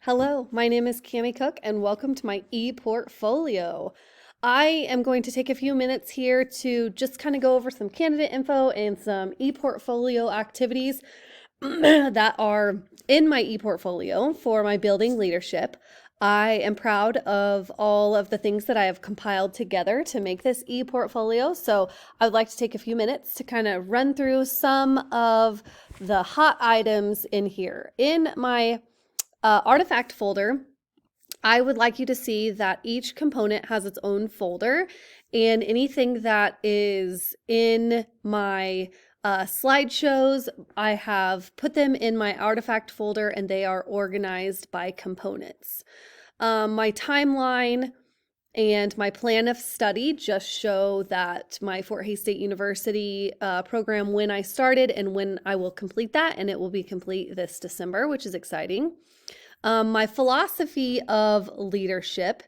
Hello, my name is Cami Cook, and welcome to my ePortfolio. I am going to take a few minutes here to just kind of go over some candidate info and some ePortfolio activities that are in my ePortfolio for my building leadership. I am proud of all of the things that I have compiled together to make this ePortfolio. So I would like to take a few minutes to kind of run through some of the hot items in here. In my artifact folder, I would like you to see that each component has its own folder, and anything that is in my slideshows, I have put them in my artifact folder and they are organized by components. My timeline and my plan of study just show that my Fort Hays State University program, when I started and when I will complete that, and it will be complete this December, which is exciting. My philosophy of leadership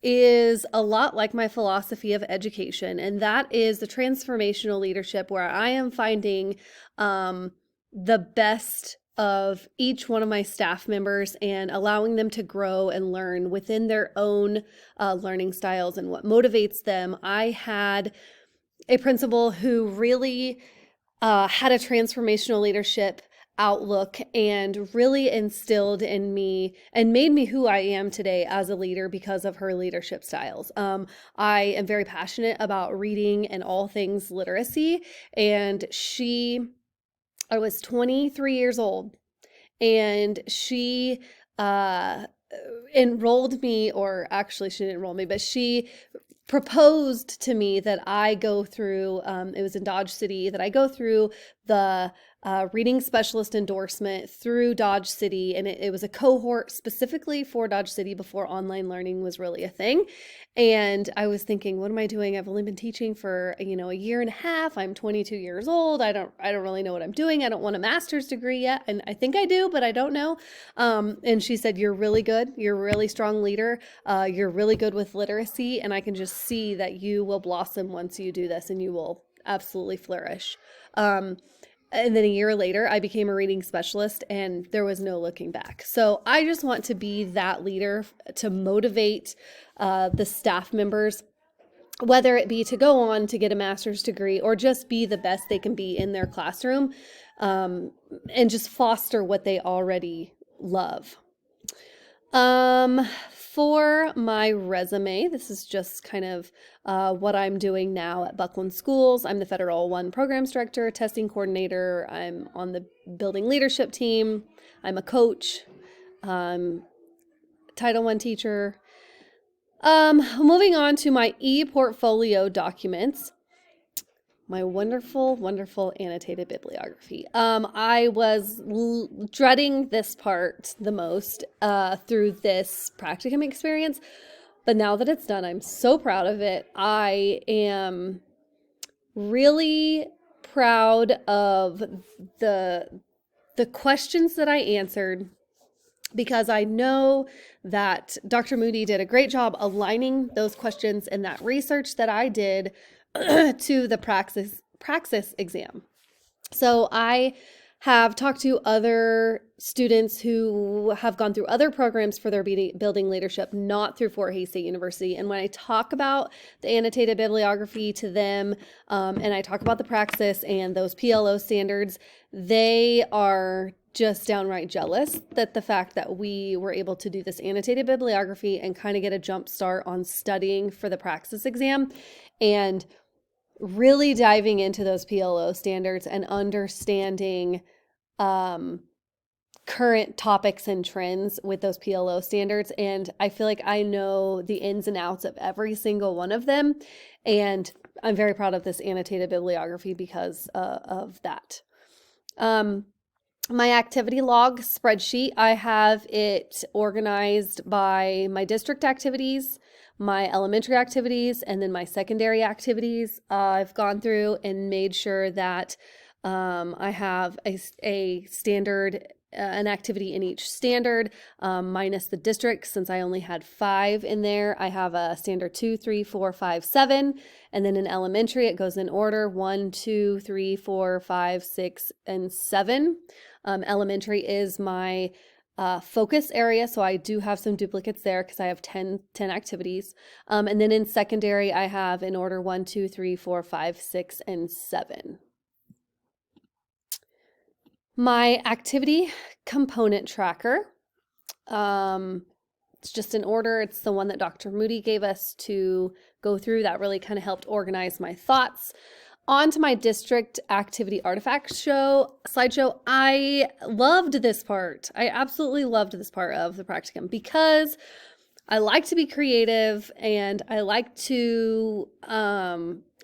is a lot like my philosophy of education, and that is the transformational leadership where I am finding the best of each one of my staff members and allowing them to grow and learn within their own learning styles and what motivates them. I had a principal who really had a transformational leadership outlook and really instilled in me and made me who I am today as a leader because of her leadership styles. I am very passionate about reading and all things literacy, and I was 23 years old, and she enrolled me, or actually she didn't enroll me, but she proposed to me that I go through, it was in Dodge City, that I go through the reading specialist endorsement through Dodge City. And it was a cohort specifically for Dodge City before online learning was really a thing. And I was thinking, what am I doing? I've only been teaching for, a year and a half. I'm 22 years old. I don't really know what I'm doing. I don't want a master's degree yet. And I think I do, but I don't know. And she said, you're really good. You're a really strong leader. You're really good with literacy. And I can just see that you will blossom once you do this, and you will absolutely flourish. And then a year later, I became a reading specialist, and there was no looking back. So I just want to be that leader to motivate the staff members, whether it be to go on to get a master's degree or just be the best they can be in their classroom, and just foster what they already love. For my resume, this is just kind of what I'm doing now at Buckland Schools. I'm the Federal One Programs Director, Testing Coordinator. I'm on the Building Leadership team. I'm a coach, Title I teacher. Moving on to my ePortfolio documents. My wonderful, wonderful annotated bibliography. I was dreading this part the most through this practicum experience, but now that it's done, I'm so proud of it. I am really proud of the questions that I answered, because I know that Dr. Moody did a great job aligning those questions and that research that I did to the praxis exam. So I have talked to other students who have gone through other programs for their building leadership, not through Fort Hays State University. And when I talk about the annotated bibliography to them, and I talk about the praxis and those PLO standards, they are just downright jealous that the fact that we were able to do this annotated bibliography and kind of get a jump start on studying for the praxis exam and really diving into those PLO standards and understanding current topics and trends with those PLO standards. And I feel like I know the ins and outs of every single one of them. And I'm very proud of this annotated bibliography because of that. My activity log spreadsheet, I have it organized by my district activities, my elementary activities, and then my secondary activities. I've gone through and made sure that I have a standard, an activity in each standard, minus the district, since I only had 5 in there. I have a standard 2, 3, 4, 5, 7, and then in elementary it goes in order 1, 2, 3, 4, 5, 6, and 7. Elementary is my focus area. So I do have some duplicates there because I have 10 activities. And then in secondary, I have in order 1, 2, 3, 4, 5, 6, and 7. My activity component tracker. It's just in order. It's the one that Dr. Moody gave us to go through. That really kind of helped organize my thoughts. On to my district activity artifact slideshow. I loved this part. I absolutely loved this part of the practicum because I like to be creative and I like to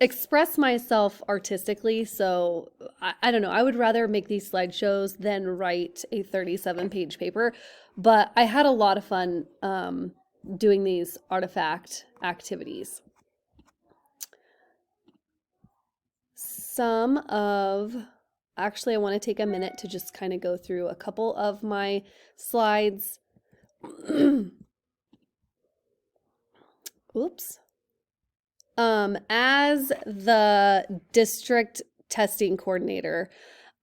express myself artistically. So I don't know, I would rather make these slideshows than write a 37-page paper, but I had a lot of fun doing these artifact activities. Actually, I want to take a minute to just kind of go through a couple of my slides. Oops. As the district testing coordinator,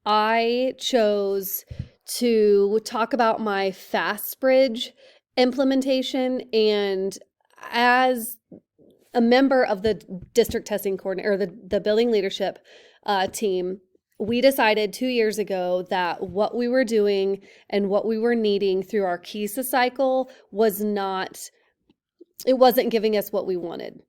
I chose to talk about my FastBridge implementation, and as a member of the district testing coordinator, or the building leadership team, we decided 2 years ago that what we were doing and what we were needing through our KISA cycle wasn't giving us what we wanted.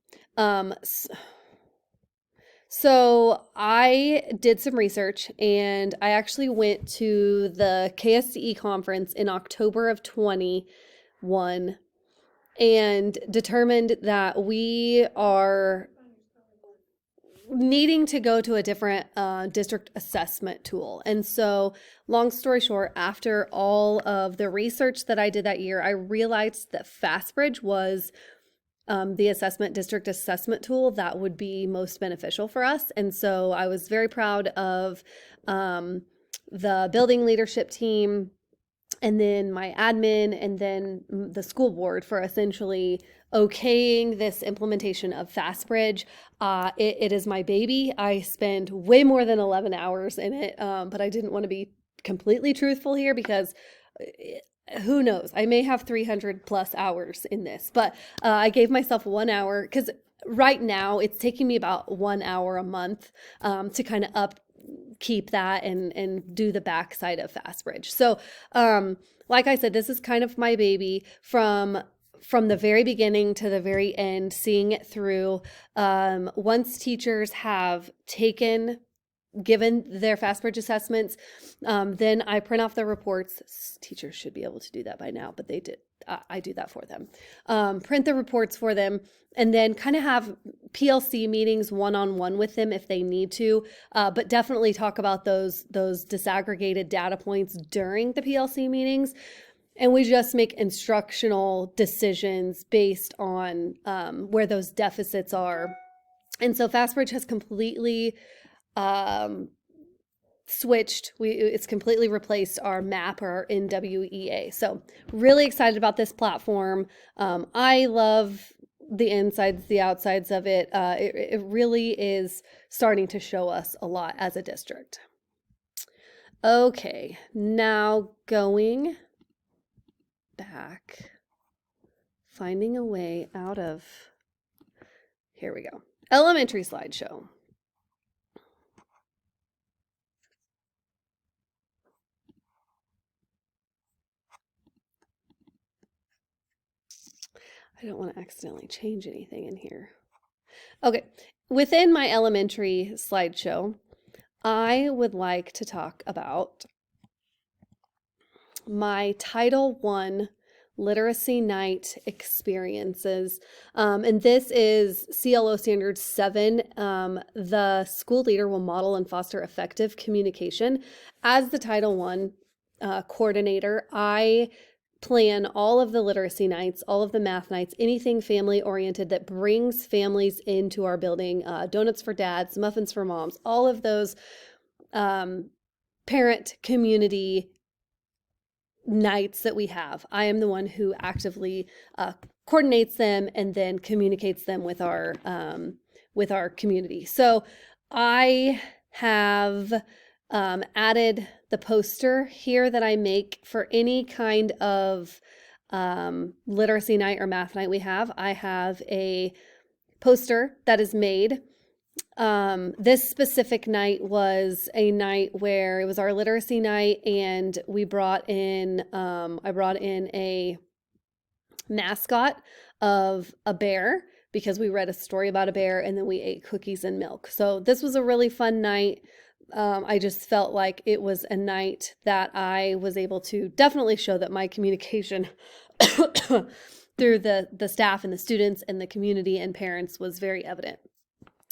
So I did some research, and I actually went to the KSCE conference in October of 21 and determined that we are needing to go to a different district assessment tool. And so, long story short, after all of the research that I did that year, I realized that FastBridge was the district assessment tool that would be most beneficial for us. And so I was very proud of the building leadership team, and then my admin, and then the school board for essentially okaying this implementation of FastBridge. It is my baby. I spent way more than 11 hours in it, but I didn't want to be completely truthful here because who knows? I may have 300 plus hours in this, but I gave myself 1 hour because right now it's taking me about 1 hour a month to kind of upkeep that and do the backside of FastBridge. So, like I said, this is kind of my baby from the very beginning to the very end, seeing it through. Once teachers have given their FastBridge assessments, then I print off the reports. Teachers should be able to do that by now, but they did. I do that for them. Print the reports for them, and then kind of have PLC meetings one-on-one with them if they need to, but definitely talk about those disaggregated data points during the PLC meetings. And we just make instructional decisions based on where those deficits are. And so FastBridge has completely switched. It's completely replaced our MAP or our NWEA. So really excited about this platform. I love the insides, the outsides of it. It really is starting to show us a lot as a district. Okay, now going back, finding a way out of, here we go. Elementary slideshow. I don't want to accidentally change anything in here. Okay, within my elementary slideshow, I would like to talk about my Title I Literacy Night experiences. And this is CLO Standard 7. The school leader will model and foster effective communication. As the Title I coordinator, I plan all of the literacy nights, all of the math nights, anything family oriented that brings families into our building, donuts for dads, muffins for moms, all of those parent community nights that we have. I am the one who actively coordinates them and then communicates them with our community. So I have added the poster here that I make for any kind of literacy night or math night I have a poster that is made. This specific night was a night where it was our literacy night, and we brought in, I brought in a mascot of a bear because we read a story about a bear, and then we ate cookies and milk. So this was a really fun night. I just felt like it was a night that I was able to definitely show that my communication through the staff and the students and the community and parents was very evident.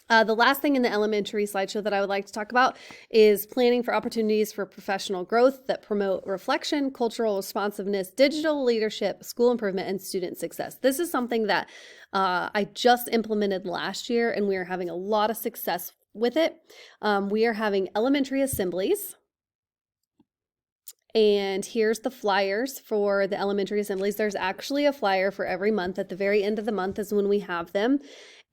The last thing in the elementary slideshow that I would like to talk about is planning for opportunities for professional growth that promote reflection, cultural responsiveness, digital leadership, school improvement, and student success. This is something that I just implemented last year, and we are having a lot of success with it. We are having elementary assemblies. And here's the flyers for the elementary assemblies. There's actually a flyer for every month. At the very end of the month is when we have them.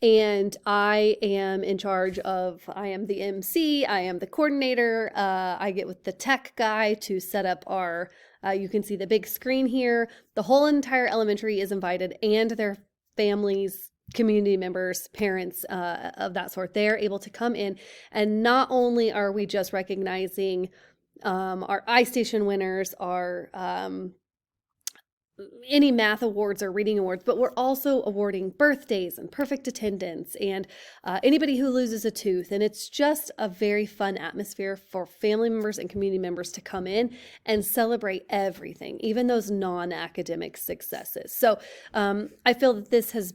And I am in charge of, I am the MC, I am the coordinator. I get with the tech guy to set up our, you can see the big screen here. The whole entire elementary is invited, and their families, community members, parents of that sort. They're able to come in, and not only are we just recognizing our iStation winners, our any math awards or reading awards, but we're also awarding birthdays and perfect attendance and anybody who loses a tooth. And it's just a very fun atmosphere for family members and community members to come in and celebrate everything, even those non-academic successes. So I feel that this has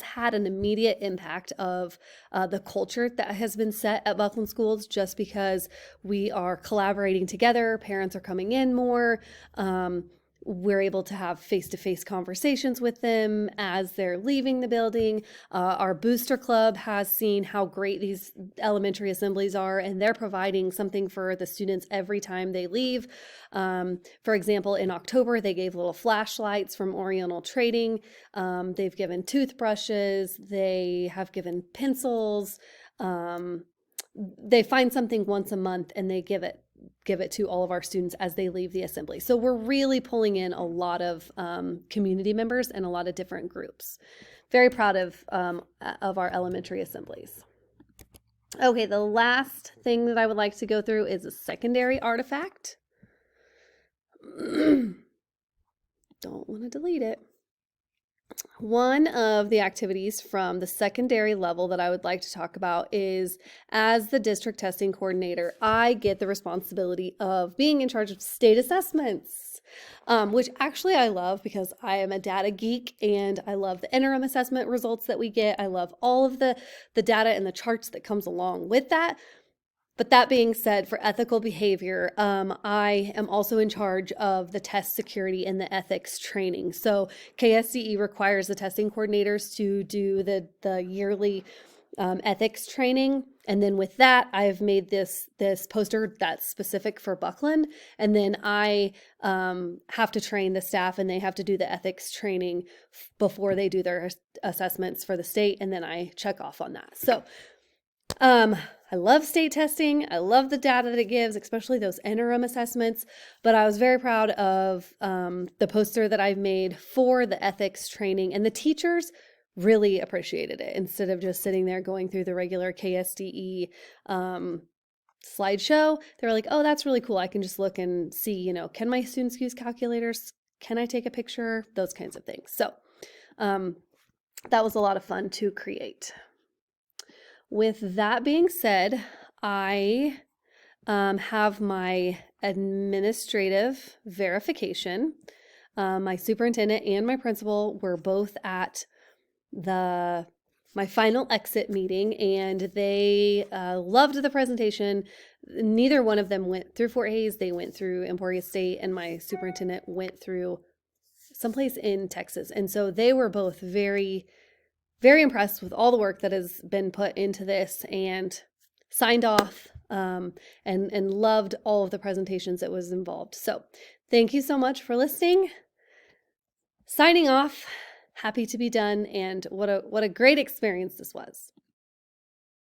had an immediate impact of the culture that has been set at Buckland Schools, just because we are collaborating together. Parents are coming in more. We're able to have face-to-face conversations with them as they're leaving the building. Our booster club has seen how great these elementary assemblies are, and they're providing something for the students every time they leave. For example, in October, they gave little flashlights from Oriental Trading. They've given toothbrushes. They have given pencils. They find something once a month and they give it to all of our students as they leave the assembly. So we're really pulling in a lot of community members and a lot of different groups. Very proud of our elementary assemblies. Okay, the last thing that I would like to go through is a secondary artifact. Don't want to delete it. One of the activities from the secondary level that I would like to talk about is, as the district testing coordinator, I get the responsibility of being in charge of state assessments, which actually I love because I am a data geek and I love the interim assessment results that we get. I love all of the data and the charts that comes along with that. But that being said, for ethical behavior, I am also in charge of the test security and the ethics training. So KSDE requires the testing coordinators to do the yearly ethics training. And then with that, I've made this poster that's specific for Buckland. And then I have to train the staff, and they have to do the ethics training before they do their assessments for the state. And then I check off on that. So I love state testing. I love the data that it gives, especially those interim assessments. But I was very proud of the poster that I've made for the ethics training, and the teachers really appreciated it. Instead of just sitting there going through the regular KSDE slideshow, they were like, oh, that's really cool. I can just look and see, can my students use calculators? Can I take a picture? Those kinds of things. So that was a lot of fun to create. With that being said, I have my administrative verification. My superintendent and my principal were both at my final exit meeting, and they loved the presentation. Neither one of them went through Fort Hays. They went through Emporia State, and my superintendent went through someplace in Texas. And so they were both very, very impressed with all the work that has been put into this, and signed off and loved all of the presentations that was involved. So thank you so much for listening. Signing off. Happy to be done, and what a great experience this was.